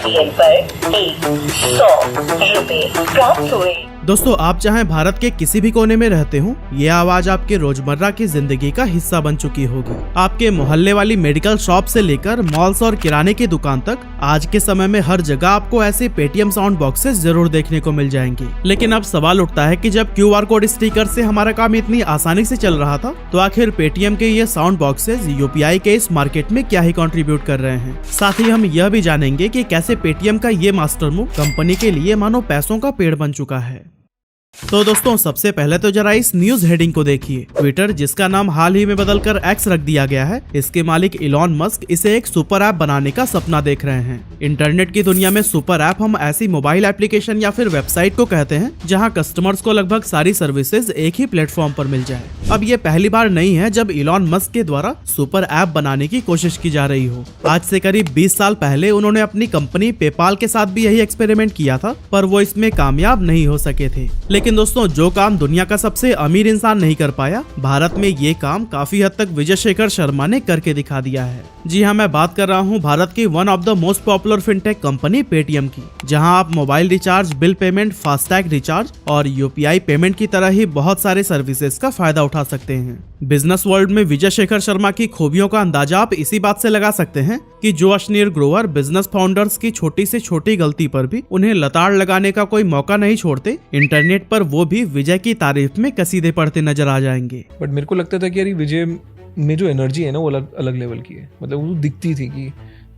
Paytm पर 100 रुपए प्राप्त हुए। दोस्तों, आप चाहें भारत के किसी भी कोने में रहते हो, ये आवाज आपके रोजमर्रा की जिंदगी का हिस्सा बन चुकी होगी। आपके मोहल्ले वाली मेडिकल शॉप से लेकर मॉल्स और किराने की दुकान तक आज के समय में हर जगह आपको ऐसे पेटीएम साउंड बॉक्सेस जरूर देखने को मिल जाएंगे। लेकिन अब सवाल उठता है कि जब QR कोड स्टिकर से हमारा काम इतनी आसानी से चल रहा था, तो आखिर पेटीएम के ये साउंड बॉक्सेस UPI के इस मार्केट में क्या ही कंट्रीब्यूट कर रहे हैं। साथ ही हम यह भी जानेंगे कि कैसे पेटीएम का ये मास्टर मूव कंपनी के लिए मानो पैसों का पेड़ बन चुका है। तो दोस्तों, सबसे पहले तो जरा इस न्यूज हेडिंग को देखिए। ट्विटर, जिसका नाम हाल ही में बदलकर X रख दिया गया है, इसके मालिक इलॉन मस्क इसे एक सुपर ऐप बनाने का सपना देख रहे हैं। इंटरनेट की दुनिया में सुपर ऐप हम ऐसी मोबाइल एप्लीकेशन या फिर वेबसाइट को कहते हैं जहां कस्टमर्स को लगभग सारी सर्विसेज एक ही प्लेटफॉर्म पर मिल जाए। अब ये पहली बार नहीं है जब इलॉन मस्क के द्वारा सुपर ऐप बनाने की कोशिश की जा रही हो। आज से करीब 20 साल पहले उन्होंने अपनी कंपनी पेपाल के साथ भी यही एक्सपेरिमेंट किया था, पर वो इसमें कामयाब नहीं हो सके थे। लेकिन दोस्तों, जो काम दुनिया का सबसे अमीर इंसान नहीं कर पाया, भारत में ये काम काफी हद तक विजय शेखर शर्मा ने करके दिखा दिया है। जी हाँ, मैं बात कर रहा हूँ भारत की one of the most popular fintech company Paytm की, जहां आप mobile recharge, bill payment, FASTag recharge और UPI पेमेंट की तरह ही बहुत सारे सर्विसेज का फायदा उठा सकते हैं। बिजनेस वर्ल्ड में विजय शेखर शर्मा की खूबियों का अंदाजा आप इसी बात से लगा सकते हैं कि जो अशनीर ग्रोवर बिजनेस फाउंडर्स की छोटी से छोटी गलती पर भी उन्हें लताड़ लगाने का कोई मौका नहीं छोड़ते, इंटरनेट पर वो भी विजय की तारीफ में कसीदे पढ़ते नजर आ जाएंगे। बट मेरे को लगता था कि यार विजय में जो एनर्जी है ना, वो अलग अलग लेवल की है। मतलब वो दिखती थी कि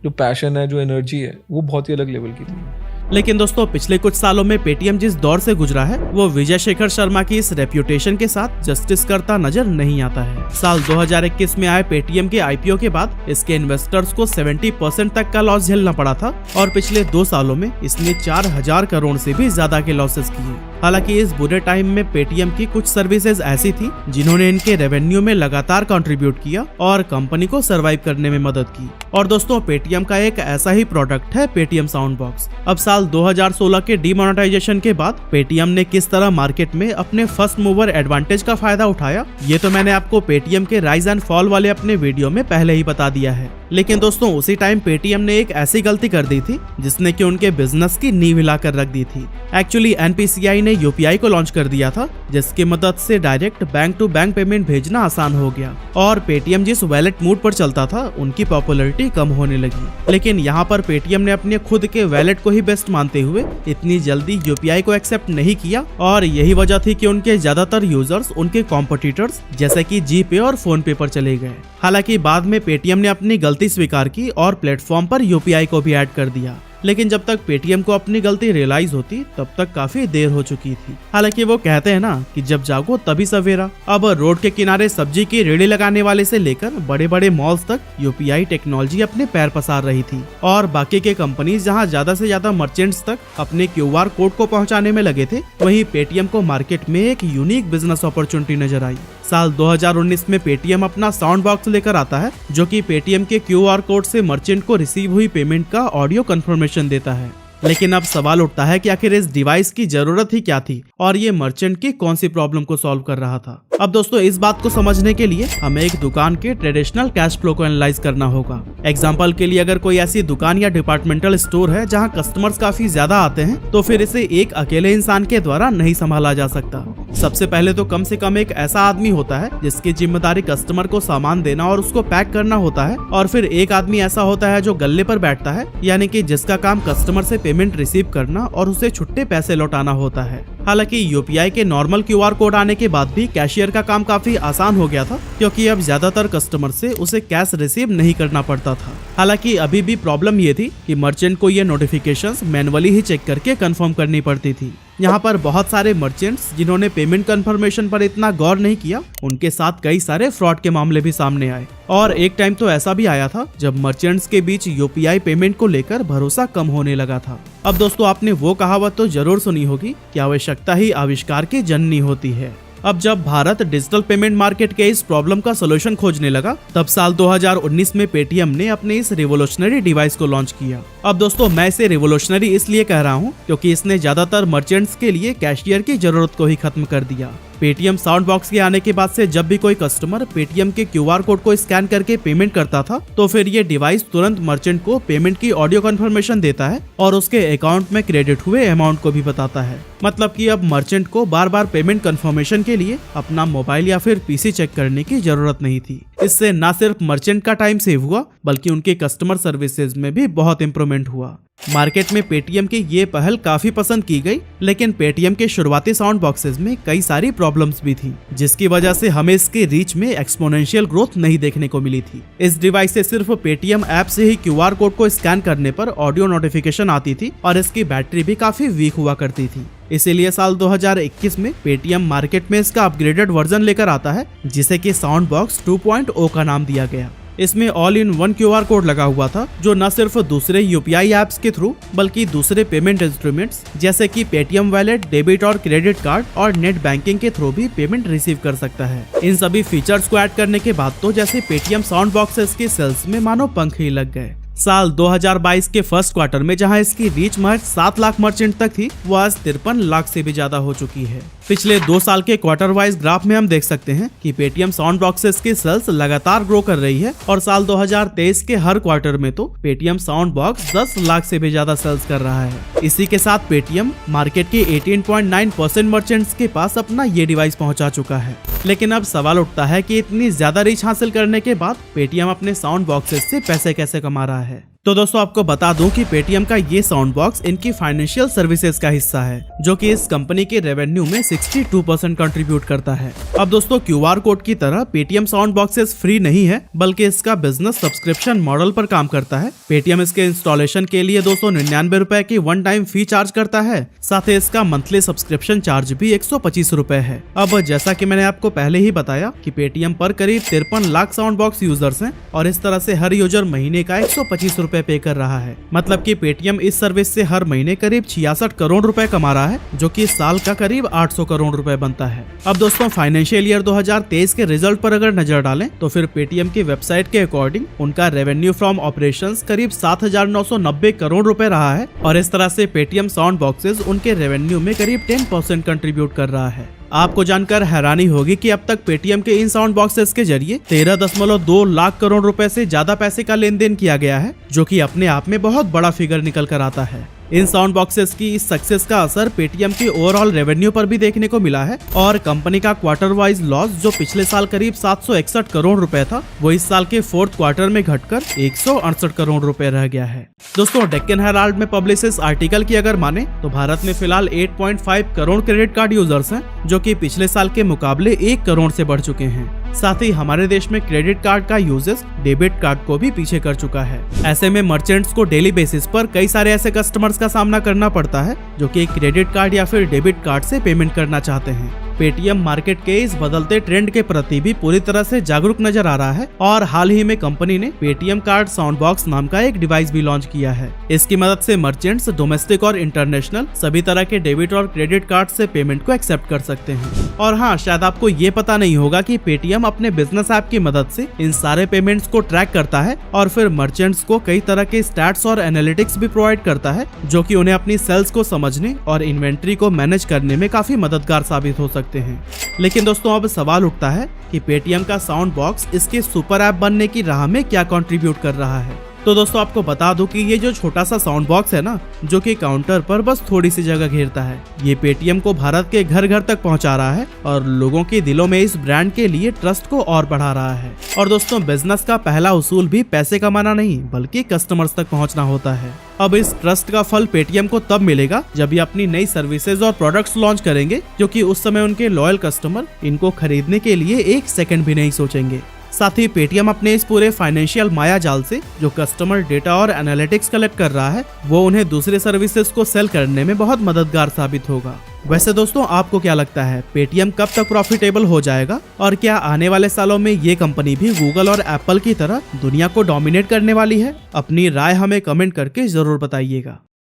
जो पैशन है, जो एनर्जी है, वो बहुत ही अलग लेवल की थी। लेकिन दोस्तों, पिछले कुछ सालों में पेटीएम जिस दौर से गुजरा है, वो विजय शेखर शर्मा की इस रेप्यूटेशन के साथ जस्टिस करता नजर नहीं आता है। साल 2021 में आए पेटीएम के IPO के बाद इसके इन्वेस्टर्स को 70% तक का लॉस झेलना पड़ा था और पिछले 2 सालों में इसने 4000 करोड़ से भी ज्यादा के लॉसेस किए। हालांकि इस बुरे टाइम में पेटीएम की कुछ सर्विसेज ऐसी थी जिन्होंने इनके रेवेन्यू में लगातार कंट्रीब्यूट किया और कंपनी को सरवाइव करने में मदद की। और दोस्तों, पेटीएम का एक ऐसा ही प्रोडक्ट है पेटीएम साउंड बॉक्स। अब साल 2016 के डीमोनेटाइजेशन के बाद पेटीएम ने किस तरह मार्केट में अपने फर्स्ट मूवर एडवांटेज का फायदा उठाया, ये तो मैंने आपको पेटीएम के राइज एंड फॉल वाले अपने वीडियो में पहले ही बता दिया है। लेकिन दोस्तों, उसी टाइम पेटीएम ने एक ऐसी गलती कर दी थी जिसने कि उनके बिजनेस की नींव हिलाकर रख दी थी। एक्चुअली NPCI ने UPI को लॉन्च कर दिया था, जिसकी मदद से direct bank to bank payment भेजना आसान हो गया और पेटीएम जिस वैलेट मूड पर चलता था, उनकी पॉपुलैरिटी कम होने लगी। लेकिन यहाँ पर पेटीएम ने अपने खुद के वैलेट को ही बेस्ट मानते हुए इतनी जल्दी UPI को एक्सेप्ट नहीं किया और यही वजह थी कि उनके ज्यादातर यूजर्स उनके कॉम्पिटिटर्स जैसे कि जीपे और फोन पे पर चले गए। हालांकि बाद में पेटीएम ने अपनी गलती स्वीकार की और प्लेटफॉर्म पर UPI को भी ऐड कर दिया। लेकिन जब तक पेटीएम को अपनी गलती रियलाइज होती, तब तक काफी देर हो चुकी थी। हालांकि वो कहते हैं ना कि जब जागो तभी सवेरा। अब रोड के किनारे सब्जी की रेडी लगाने वाले से लेकर बड़े बड़े मॉल्स तक UPI टेक्नोलॉजी अपने पैर पसार रही थी और बाकी के कंपनीज जहां ज्यादा से ज्यादा मर्चेंट्स तक अपने QR कोड को पहुंचाने में लगे थे, वहीं पेटीएम को मार्केट में एक यूनिक बिजनेस अपॉर्चुनिटी नजर आई। साल 2019 में पेटीएम अपना साउंड बॉक्स लेकर आता है, जो कि पेटीएम के QR कोड से मर्चेंट को रिसीव हुई पेमेंट का ऑडियो कंफर्मेशन देता है। लेकिन अब सवाल उठता है कि आखिर इस डिवाइस की जरूरत ही क्या थी और ये मर्चेंट की कौन सी प्रॉब्लम को सॉल्व कर रहा था। अब दोस्तों, इस बात को समझने के लिए हमें एक दुकान के ट्रेडिशनल कैश फ्लो को एनालाइज करना होगा। एग्जांपल के लिए, अगर कोई ऐसी दुकान या डिपार्टमेंटल स्टोर है जहां कस्टमर्स काफी ज्यादा आते हैं, तो फिर इसे एक अकेले इंसान के द्वारा नहीं संभाला जा सकता। सबसे पहले तो कम से कम एक ऐसा आदमी होता है जिसकी जिम्मेदारी कस्टमर को सामान देना और उसको पैक करना होता है, और फिर एक आदमी ऐसा होता है जो गल्ले पर बैठता है, यानी कि जिसका काम कस्टमर से पेमेंट रिसीव करना और उसे छुट्टे पैसे लौटाना होता है। हालांकि UPI के नॉर्मल QR कोड आने के बाद भी कैशियर का काम काफी आसान हो गया था, क्योंकि अब ज्यादातर कस्टमर से उसे कैश रिसीव नहीं करना पड़ता था। हालांकि अभी भी प्रॉब्लम ये थी कि मर्चेंट को ये नोटिफिकेशंस मैनुअली ही चेक करके कंफर्म करनी पड़ती थी। यहाँ पर बहुत सारे मर्चेंट्स जिन्होंने पेमेंट कंफर्मेशन पर इतना गौर नहीं किया, उनके साथ कई सारे फ्रॉड के मामले भी सामने आए और एक टाइम तो ऐसा भी आया था जब मर्चेंट्स के बीच UPI पेमेंट को लेकर भरोसा कम होने लगा था। अब दोस्तों, आपने वो कहावत तो जरूर सुनी होगी कि आवश्यकता ही आविष्कार की जननी होती है। अब जब भारत डिजिटल पेमेंट मार्केट के इस प्रॉब्लम का सोल्यूशन खोजने लगा, तब साल 2019 में पेटीएम ने अपने इस रिवोल्यूशनरी डिवाइस को लॉन्च किया। अब दोस्तों, मैं इसे रिवोल्यूशनरी इसलिए कह रहा हूँ क्योंकि इसने ज्यादातर मर्चेंट्स के लिए कैशियर की जरूरत को ही खत्म कर दिया। पेटीएम साउंड बॉक्स के आने के बाद से जब भी कोई कस्टमर पेटीएम के QR कोड को स्कैन करके पेमेंट करता था तो फिर ये डिवाइस तुरंत मर्चेंट को पेमेंट की ऑडियो कंफर्मेशन देता है और उसके अकाउंट में क्रेडिट हुए अमाउंट को भी बताता है। मतलब कि अब मर्चेंट को बार बार पेमेंट कंफर्मेशन के लिए अपना मोबाइल या फिर PC चेक करने की जरूरत नहीं थी। इससे न सिर्फ मर्चेंट का टाइम सेव हुआ बल्कि उनके कस्टमर सर्विसेज में भी बहुत इंप्रूवमेंट हुआ। मार्केट में पेटीएम की ये पहल काफी पसंद की गई, लेकिन पेटीएम के शुरुआती साउंड बॉक्सेस में कई सारी प्रॉब्लम्स भी थी, जिसकी वजह से हमें इसके रीच में एक्सपोनेंशियल ग्रोथ नहीं देखने को मिली थी। इस डिवाइस से सिर्फ पेटीएम ऐप से ही QR कोड को स्कैन करने पर ऑडियो नोटिफिकेशन आती थी और इसकी बैटरी भी काफी वीक हुआ करती थी। इसीलिए साल 2021 में पेटीएम मार्केट में इसका अपग्रेडेड वर्जन लेकर आता है, जिसे कि साउंड बॉक्स 2.0 का नाम दिया गया। इसमें all in one QR code लगा हुआ था, जो न सिर्फ दूसरे UPI ऐप्स के थ्रू बल्कि दूसरे पेमेंट इंस्ट्रूमेंट्स जैसे कि पेटीएम वॉलेट, डेबिट और क्रेडिट कार्ड और नेट बैंकिंग के थ्रू भी पेमेंट रिसीव कर सकता है। इन सभी फीचर्स को ऐड करने के बाद तो जैसे पेटीएम साउंड बॉक्सेस के सेल्स में मानो पंख ही लग गए। साल 2022 के फर्स्ट क्वार्टर में जहां इसकी रीच महज 7 लाख मर्चेंट तक थी, वो आज 53 लाख से भी ज्यादा हो चुकी है। पिछले 2 साल के क्वार्टर वाइज ग्राफ में हम देख सकते हैं कि पेटीएम साउंड बॉक्सेस की सेल्स लगातार ग्रो कर रही है और साल 2023 के हर क्वार्टर में तो पेटीएम साउंड बॉक्स 10 लाख से भी ज्यादा सेल्स कर रहा है। इसी के साथ पेटीएम मार्केट के 18.9% मर्चेंट्स के पास अपना ये डिवाइस पहुंचा चुका है। लेकिन अब सवाल उठता है कि इतनी ज्यादा रीच हासिल करने के बाद पेटीएम अपने साउंड बॉक्सेस से पैसे कैसे कमा रहा है। तो दोस्तों आपको बता दूं कि पेटीएम का ये साउंड बॉक्स इनकी फाइनेंशियल सर्विसेज का हिस्सा है, जो कि इस कंपनी के रेवेन्यू में 62% कंट्रीब्यूट करता है। अब दोस्तों QR कोड की तरह पेटीएम साउंड बॉक्सेस फ्री नहीं है, बल्कि इसका बिजनेस सब्सक्रिप्शन मॉडल पर काम करता है। पेटीएम इसके इंस्टॉलेशन के लिए 299 रुपए की वन टाइम फी चार्ज करता है, साथ ही इसका मंथली सब्सक्रिप्शन चार्ज भी 125 रुपए है। अब जैसा कि मैंने आपको पहले ही बताया कि पेटीएम पर करीब 53 लाख साउंड बॉक्स यूजर्स हैं और इस तरह से हर यूजर महीने का 125 रुपए पे कर रहा है। मतलब कि पेटीएम इस सर्विस से हर महीने करीब 66 करोड़ रुपए कमा रहा है, जो कि साल का करीब 800 करोड़ रुपए बनता है। अब दोस्तों फाइनेंशियल ईयर 2023 के रिजल्ट पर अगर नजर डालें तो फिर पेटीएम की वेबसाइट के अकॉर्डिंग उनका रेवेन्यू फ्रॉम ऑपरेशंस करीब 7,990 करोड़ रुपए रहा है और इस तरह से पेटीएम साउंड बॉक्सेस उनके रेवेन्यू में करीब 10% कंट्रीब्यूट कर रहा है। आपको जानकर हैरानी होगी कि अब तक पेटीएम के इन साउंड बॉक्सेस के जरिए 13.2 लाख करोड़ रुपए से ज्यादा पैसे का लेन देन किया गया है, जो कि अपने आप में बहुत बड़ा फिगर निकल कर आता है। इन साउंड बॉक्सेस की इस सक्सेस का असर पेटीएम के ओवरऑल रेवेन्यू पर भी देखने को मिला है और कंपनी का क्वार्टर वाइज लॉस जो पिछले साल करीब 761 करोड़ रुपए था, वो इस साल के 4th क्वार्टर में घटकर 168 करोड़ रुपए रह गया है। दोस्तों डेक्कन हेराल्ड में पब्लिश इस आर्टिकल की अगर माने तो भारत में फिलहाल 8.5 करोड़ क्रेडिट कार्ड यूजर्स हैं, जो कि पिछले साल के मुकाबले 1 करोड़ से बढ़ चुके हैं। साथ ही हमारे देश में क्रेडिट कार्ड का यूजेस डेबिट कार्ड को भी पीछे कर चुका है। ऐसे में मर्चेंट्स को डेली बेसिस पर कई सारे ऐसे कस्टमर्स का सामना करना पड़ता है जो कि क्रेडिट कार्ड या फिर डेबिट कार्ड से पेमेंट करना चाहते हैं। पेटीएम मार्केट के इस बदलते ट्रेंड के प्रति भी पूरी तरह से जागरूक नजर आ रहा है और हाल ही में कंपनी ने पेटीएम कार्ड साउंड बॉक्स नाम का एक डिवाइस भी लॉन्च किया है। इसकी मदद से मर्चेंट्स डोमेस्टिक और इंटरनेशनल सभी तरह के डेबिट और क्रेडिट कार्ड से पेमेंट को एक्सेप्ट कर सकते हैं। और हाँ, शायद आपको ये पता नहीं होगा कि पेटीएम अपने बिजनेस ऐप की मदद से इन सारे पेमेंट्स को ट्रैक करता है और फिर मर्चेंट्स को कई तरह के स्टैट्स और एनालिटिक्स भी प्रोवाइड करता है, जो कि उन्हें अपनी सेल्स को समझने और इन्वेंट्री को मैनेज करने में काफी मददगार साबित हो सकते हैं। लेकिन दोस्तों अब सवाल उठता है कि पेटीएम का साउंड बॉक्स इसके सुपर ऐप बनने की राह में क्या कंट्रीब्यूट कर रहा है। तो दोस्तों आपको बता दूं कि ये जो छोटा सा साउंड बॉक्स है ना, जो कि काउंटर पर बस थोड़ी सी जगह घेरता है, ये पेटीएम को भारत के घर घर तक पहुंचा रहा है और लोगों के दिलों में इस ब्रांड के लिए ट्रस्ट को और बढ़ा रहा है। और दोस्तों बिजनेस का पहला उसूल भी पैसे कमाना नहीं बल्कि कस्टमर्स तक पहुंचना होता है। अब इस ट्रस्ट का फल पेटीएम को तब मिलेगा जब ये अपनी नई सर्विसेज और प्रोडक्ट्स लॉन्च करेंगे, क्योंकि उस समय उनके लॉयल कस्टमर इनको खरीदने के लिए 1 सेकंड भी नहीं सोचेंगे। साथ ही पेटीएम अपने इस पूरे फाइनेंशियल माया जाल से जो कस्टमर डेटा और एनालिटिक्स कलेक्ट कर रहा है, वो उन्हें दूसरे सर्विसेज को सेल करने में बहुत मददगार साबित होगा। वैसे दोस्तों आपको क्या लगता है, पेटीएम कब तक प्रॉफिटेबल हो जाएगा और क्या आने वाले सालों में ये कंपनी भी गूगल और एप्पल की तरह दुनिया को डोमिनेट करने वाली है? अपनी राय हमें कमेंट करके जरूर बताइएगा।